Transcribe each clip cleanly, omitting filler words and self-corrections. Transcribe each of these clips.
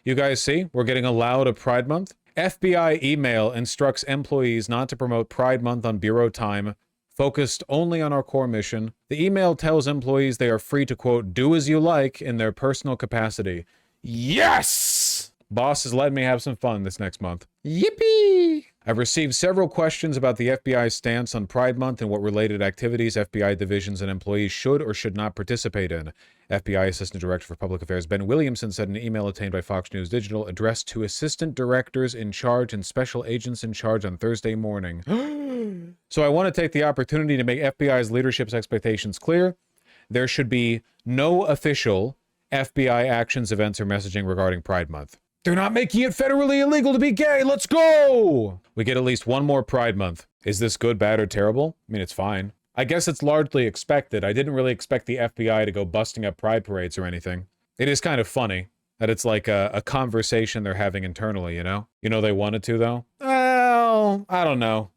You guys see, we're getting allowed a Pride Month. FBI email instructs employees not to promote Pride Month on bureau time, focused only on our core mission. The email tells employees they are free to, quote, do as you like in their personal capacity. Yes! Boss is letting me have some fun this next month. Yippee! I've received several questions about the FBI's stance on Pride Month and what related activities FBI divisions and employees should or should not participate in. FBI Assistant Director for Public Affairs Ben Williamson said in an email obtained by Fox News Digital addressed to assistant directors in charge and special agents in charge on Thursday morning. So I want to take the opportunity to make FBI's leadership's expectations clear. There should be no official FBI actions, events, or messaging regarding Pride Month. They're not making it federally illegal to be gay. Let's go! We get at least one more Pride Month. Is this good, bad, or terrible? I mean, it's fine. I guess it's largely expected. I didn't really expect the FBI to go busting up pride parades or anything. It is kind of funny that it's like a conversation they're having internally, you know? You know they wanted to, though? Well, I don't know.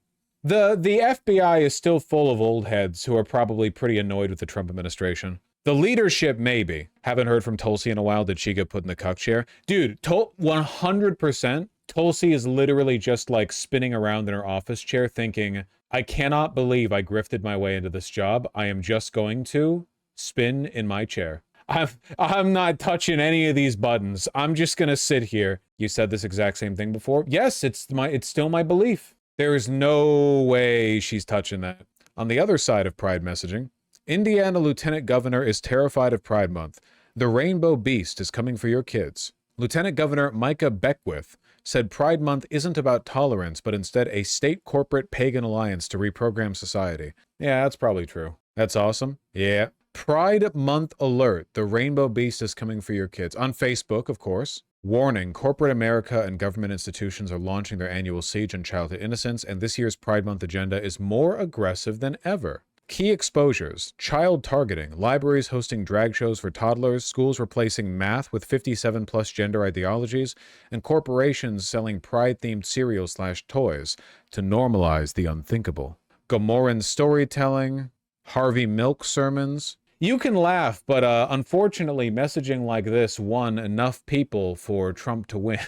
The FBI is still full of old heads who are probably pretty annoyed with the Trump administration. The leadership, maybe. Haven't heard from Tulsi in a while. Did she get put in the cuck chair? Dude, 100%. Tulsi is literally just like spinning around in her office chair thinking, I cannot believe I grifted my way into this job. I am just going to spin in my chair. I'm not touching any of these buttons. I'm just going to sit here. You said this exact same thing before? Yes, it's still my belief. There is no way she's touching that. On the other side of Pride messaging, Indiana Lieutenant Governor is terrified of Pride Month. The Rainbow Beast is coming for your kids. Lieutenant Governor Micah Beckwith said Pride Month isn't about tolerance, but instead a state corporate pagan alliance to reprogram society. Yeah, that's probably true. That's awesome. Yeah. Pride Month alert. The Rainbow Beast is coming for your kids. On Facebook, of course. Warning, corporate America and government institutions are launching their annual siege on childhood innocence, and this year's Pride Month agenda is more aggressive than ever. Key exposures, child targeting, libraries hosting drag shows for toddlers, schools replacing math with 57+ gender ideologies, and corporations selling pride-themed cereal/toys to normalize the unthinkable. Gomorran storytelling, Harvey Milk sermons. You can laugh, but unfortunately messaging like this won enough people for Trump to win.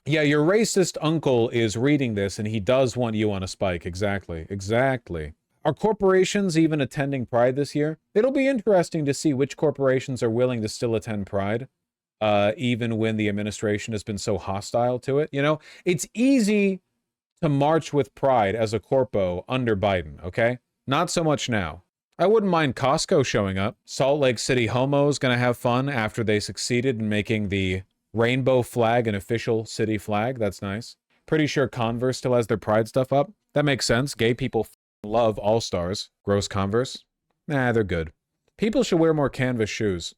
Yeah, your racist uncle is reading this and he does want you on a spike. Exactly. Are corporations even attending Pride this year? It'll be interesting to see which corporations are willing to still attend Pride, even when the administration has been so hostile to it. You know, it's easy to march with Pride as a corpo under Biden, okay? Not so much now. I wouldn't mind Costco showing up. Salt Lake City homos gonna have fun after they succeeded in making the rainbow flag an official city flag. That's nice. Pretty sure Converse still has their Pride stuff up. That makes sense. Gay people love All-Stars. Gross Converse. Nah, they're good. People should wear more canvas shoes.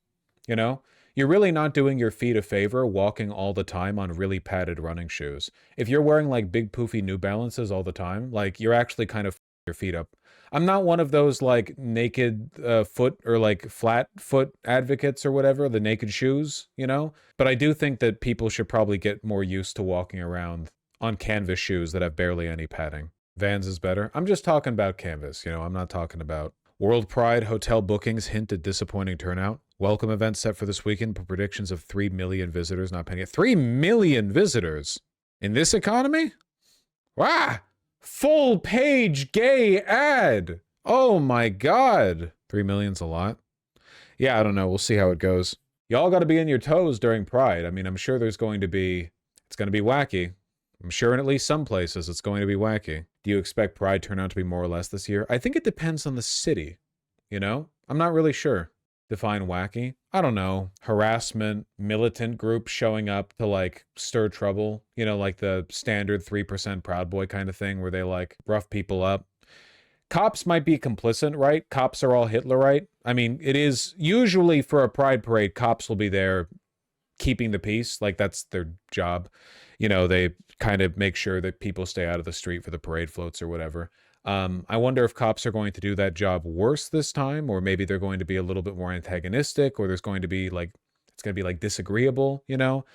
You know? You're really not doing your feet a favor walking all the time on really padded running shoes. If you're wearing like big poofy New Balances all the time, like you're actually kind of your feet up. I'm not one of those like naked foot or like flat foot advocates or whatever, the naked shoes, you know? But I do think that people should probably get more used to walking around on canvas shoes that have barely any padding. Vans is better. I'm just talking about canvas, you know, I'm not talking about World Pride hotel bookings hint at disappointing turnout. Welcome event set for this weekend, but predictions of 3 million visitors not paying it. 3 million visitors in this economy? Wow! Full page gay ad. Oh my God. 3 million's a lot. Yeah, I don't know. We'll see how it goes. Y'all got to be on your toes during Pride. I mean, I'm sure it's going to be wacky. I'm sure in at least some places it's going to be wacky. Do you expect Pride turnout to be more or less this year? I think it depends on the city. You know? I'm not really sure. Define wacky? I don't know. Harassment, militant groups showing up to like stir trouble. You know, like the standard 3% Proud Boy kind of thing where they like rough people up. Cops might be complicit, right? Cops are all Hitlerite. I mean, it is usually for a Pride parade, cops will be there keeping the peace. Like that's their job. You know, they kind of make sure that people stay out of the street for the parade floats or whatever. I wonder if cops are going to do that job worse this time, or maybe they're going to be a little bit more antagonistic, or there's going to be like, it's going to be like disagreeable, you know?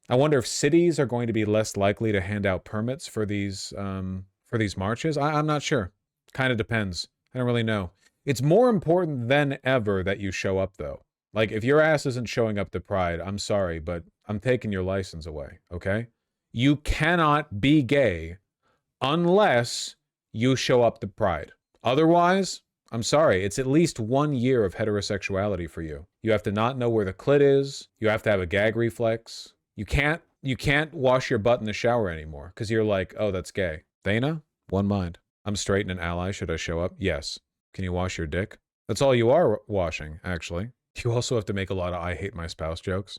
I wonder if cities are going to be less likely to hand out permits for these marches. I'm not sure. Kind of depends. I don't really know. It's more important than ever that you show up though. Like, if your ass isn't showing up to Pride, I'm sorry, but I'm taking your license away, okay? You cannot be gay unless you show up to Pride. Otherwise, I'm sorry, it's at least 1 year of heterosexuality for you. You have to not know where the clit is. You have to have a gag reflex. You can't wash your butt in the shower anymore because you're like, oh, that's gay. Thana, one mind. I'm straight and an ally. Should I show up? Yes. Can you wash your dick? That's all you are washing, actually. You also have to make a lot of I hate my spouse jokes.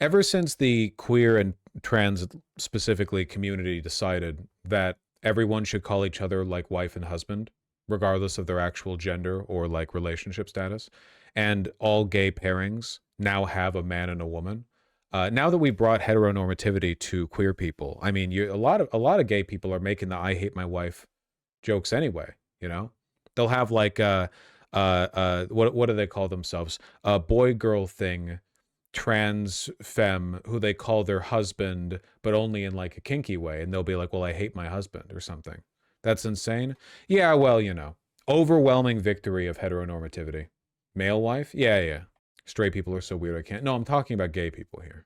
Ever since the queer and trans specifically community decided that everyone should call each other like wife and husband, regardless of their actual gender or like relationship status, and all gay pairings now have a man and a woman. Now that we brought heteronormativity to queer people, I mean, a lot of gay people are making the "I hate my wife" jokes anyway. You know, they'll have like what do they call themselves? A boy girl thing, trans femme who they call their husband, but only in like a kinky way, and they'll be like, "Well, I hate my husband" or something. That's insane. Yeah, well, you know, overwhelming victory of heteronormativity. Male wife? Yeah, yeah. Straight people are so weird I can't. No, I'm talking about gay people here.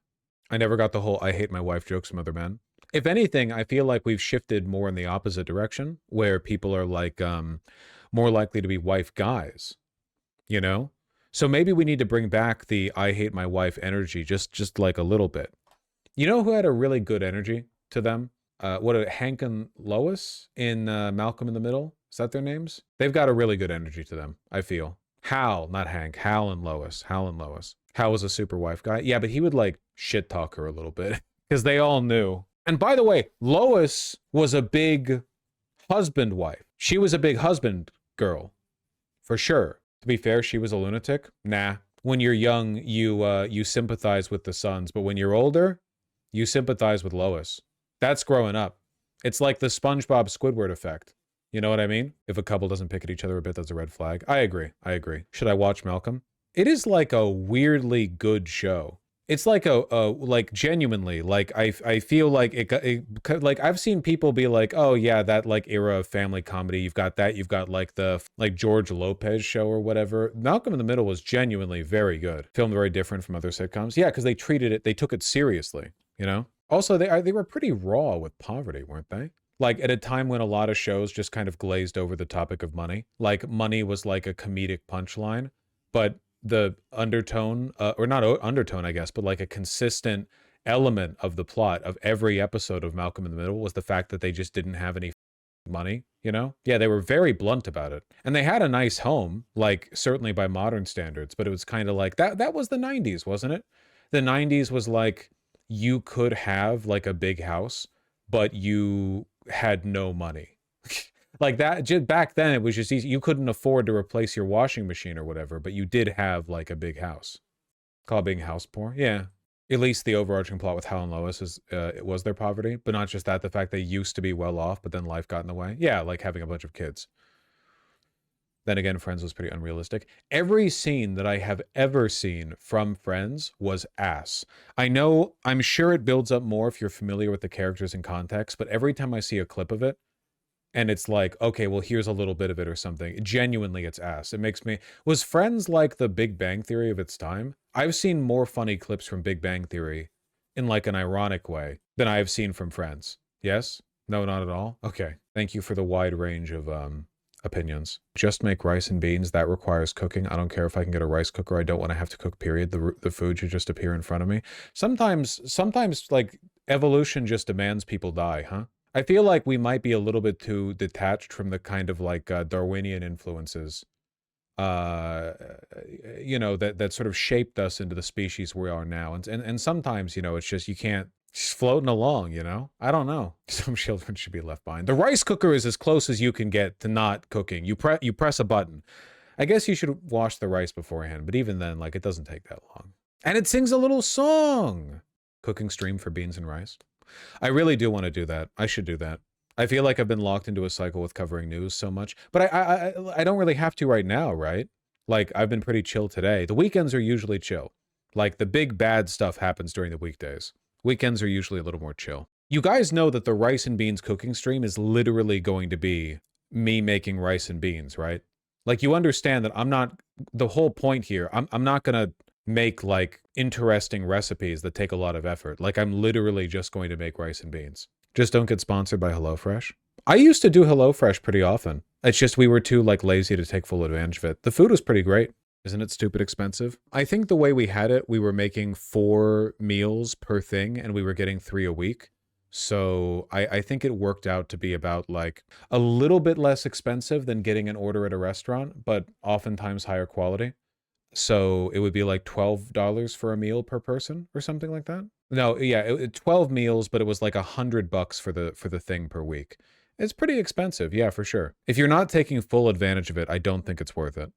I never got the whole I hate my wife jokes from other men. If anything, I feel like we've shifted more in the opposite direction, where people are like more likely to be wife guys, you know? So maybe we need to bring back the I hate my wife energy just like a little bit. You know who had a really good energy to them? Hank and Lois in Malcolm in the Middle? Is that their names? They've got a really good energy to them, I feel. Hal, not Hank. Hal and Lois. Hal and Lois. Hal was a super wife guy. Yeah, but he would like shit talk her a little bit because they all knew. And by the way, Lois was a big husband wife. She was a big husband girl, for sure. To be fair, she was a lunatic. Nah. When you're young, you sympathize with the sons, but when you're older, you sympathize with Lois. That's growing up. It's like the SpongeBob Squidward effect. You know what I mean? If a couple doesn't pick at each other a bit, that's a red flag. I agree. Should I watch Malcolm? It is like a weirdly good show. It's like like genuinely, like I feel like like I've seen people be like, oh yeah, that like era of family comedy. You've got like the like George Lopez show or whatever. Malcolm in the Middle was genuinely very good. Filmed very different from other sitcoms. Yeah, because they took it seriously, you know? Also, they were pretty raw with poverty, weren't they? Like at a time when a lot of shows just kind of glazed over the topic of money. Like money was like a comedic punchline, but the undertone, or not undertone, I guess, but like a consistent element of the plot of every episode of Malcolm in the Middle was the fact that they just didn't have any money, you know? Yeah, they were very blunt about it. And they had a nice home, like certainly by modern standards, but it was kind of like that was the 90s, wasn't it? The 90s was like you could have like a big house, but you had no money. Like that, just back then it was just easy. You couldn't afford to replace your washing machine or whatever, but you did have like a big house. Call it being house poor. Yeah. At least the overarching plot with Hal and Lois is it was their poverty, but not just that, the fact they used to be well off, but then life got in the way. Yeah, like having a bunch of kids. Then again, Friends was pretty unrealistic. Every scene that I have ever seen from Friends was ass. I'm sure it builds up more if you're familiar with the characters and context, but every time I see a clip of it, and it's like, okay, well, here's a little bit of it or something. Genuinely, it's ass. It makes me... Was Friends like the Big Bang Theory of its time? I've seen more funny clips from Big Bang Theory in like an ironic way than I have seen from Friends. Yes? No, not at all? Okay. Thank you for the wide range of opinions. Just make rice and beans. That requires cooking. I don't care if I can get a rice cooker. I don't want to have to cook, period. The food should just appear in front of me. Sometimes like evolution just demands people die, huh? I feel like we might be a little bit too detached from the kind of like Darwinian influences, you know, that sort of shaped us into the species we are now. And sometimes, you know, it's just, you can't, just floating along, you know? I don't know. Some children should be left behind. The rice cooker is as close as you can get to not cooking. You press a button. I guess you should wash the rice beforehand, but even then, like, it doesn't take that long. And it sings a little song. Cooking stream for beans and rice. I really do want to do that. I should do that. I feel like I've been locked into a cycle with covering news so much, but I don't really have to right now, right? Like, I've been pretty chill today. The weekends are usually chill. Like, the big bad stuff happens during the weekdays. Weekends are usually a little more chill. You guys know that the rice and beans cooking stream is literally going to be me making rice and beans, right? Like, you understand that I'm not the whole point here, I'm not going to make like interesting recipes that take a lot of effort. Like I'm literally just going to make rice and beans. Just don't get sponsored by HelloFresh. I used to do HelloFresh pretty often. It's just we were too like lazy to take full advantage of it. The food was pretty great. Isn't it stupid expensive? I think the way we had it, we were making 4 meals per thing and we were getting 3 a week. So I think it worked out to be about like a little bit less expensive than getting an order at a restaurant, but oftentimes higher quality. So it would be like $12 for a meal per person or something like that. No, yeah, 12 meals, but it was like $100 for the thing per week. It's pretty expensive, yeah, for sure. If you're not taking full advantage of it, I don't think it's worth it.